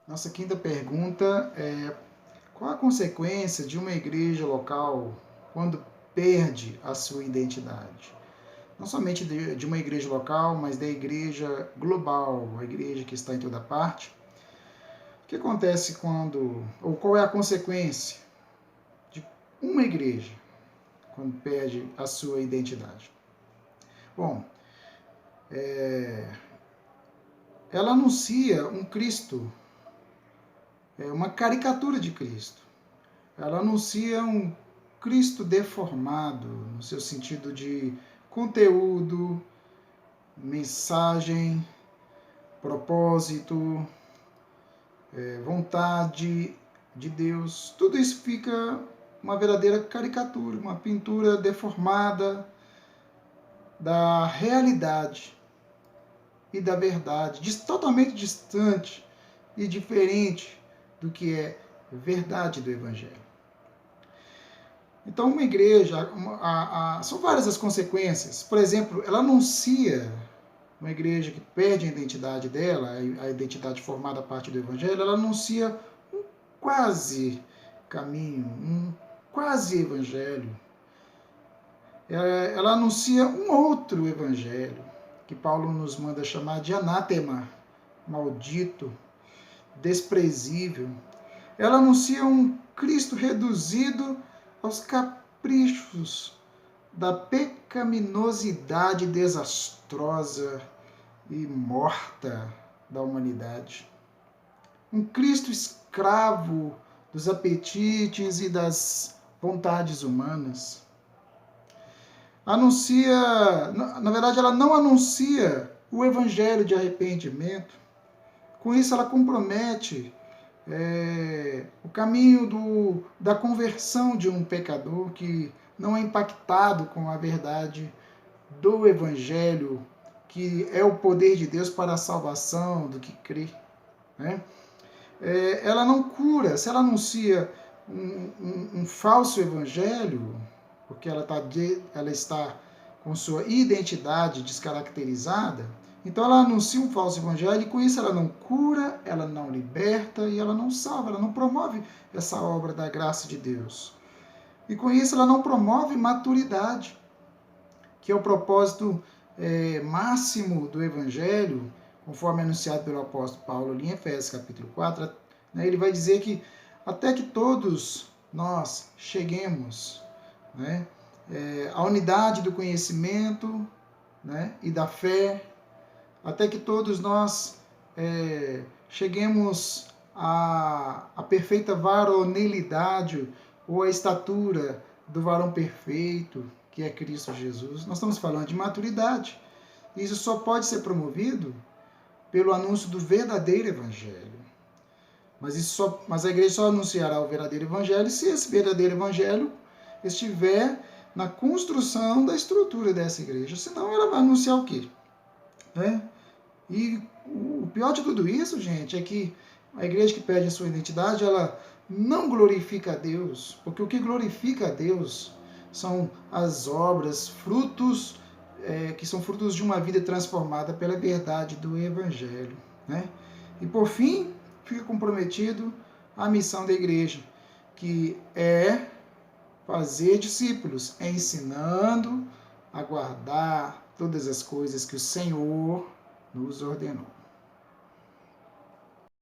Nossa quinta pergunta é: qual a consequência de uma igreja local quando perde a sua identidade? Não somente de uma igreja local, mas da igreja global, a igreja que está em toda parte. O que acontece ou qual é a consequência de uma igreja quando perde a sua identidade? Bom, ela anuncia um Cristo, uma caricatura de Cristo. Ela anuncia um Cristo deformado, no seu sentido de conteúdo, mensagem, propósito, vontade de Deus. Tudo isso fica uma verdadeira caricatura, uma pintura deformada da realidade e da verdade, totalmente distante e diferente do que é verdade do Evangelho. Então, uma igreja, são várias as consequências. Por exemplo, ela anuncia, uma igreja que perde a identidade dela, a identidade formada a partir do Evangelho, ela anuncia um quase caminho, um quase Evangelho. Ela anuncia um outro Evangelho, que Paulo nos manda chamar de anátema, maldito, desprezível. Ela anuncia um Cristo reduzido aos caprichos da pecaminosidade desastrosa e morta da humanidade. Um Cristo escravo dos apetites e das vontades humanas. Na verdade, ela não anuncia o evangelho de arrependimento. Com isso, ela compromete o caminho da conversão de um pecador que não é impactado com a verdade do Evangelho, que é o poder de Deus para a salvação do que crê. Né? Ela não cura, se ela anuncia um falso Evangelho, porque ela está com sua identidade descaracterizada, então ela anuncia um falso evangelho e com isso ela não cura, ela não liberta e ela não salva, ela não promove essa obra da graça de Deus. E com isso ela não promove maturidade, que é o propósito máximo do evangelho, conforme anunciado pelo apóstolo Paulo ali em Efésios capítulo 4, né, ele vai dizer que até que todos nós cheguemos, né, à unidade do conhecimento, né, e da fé, até que todos nós cheguemos à perfeita varonilidade ou à estatura do varão perfeito, que é Cristo Jesus. Nós estamos falando de maturidade. Isso só pode ser promovido pelo anúncio do verdadeiro evangelho. Mas a igreja só anunciará o verdadeiro evangelho se esse verdadeiro evangelho estiver na construção da estrutura dessa igreja. Senão ela vai anunciar o quê? Né? E o pior de tudo isso, gente, é que a igreja que perde a sua identidade, ela não glorifica a Deus, porque o que glorifica a Deus são as obras, frutos, que são frutos de uma vida transformada pela verdade do Evangelho. Né? E por fim, fica comprometido a missão da igreja, que é fazer discípulos, ensinando a guardar todas as coisas que o Senhor nos ordenou.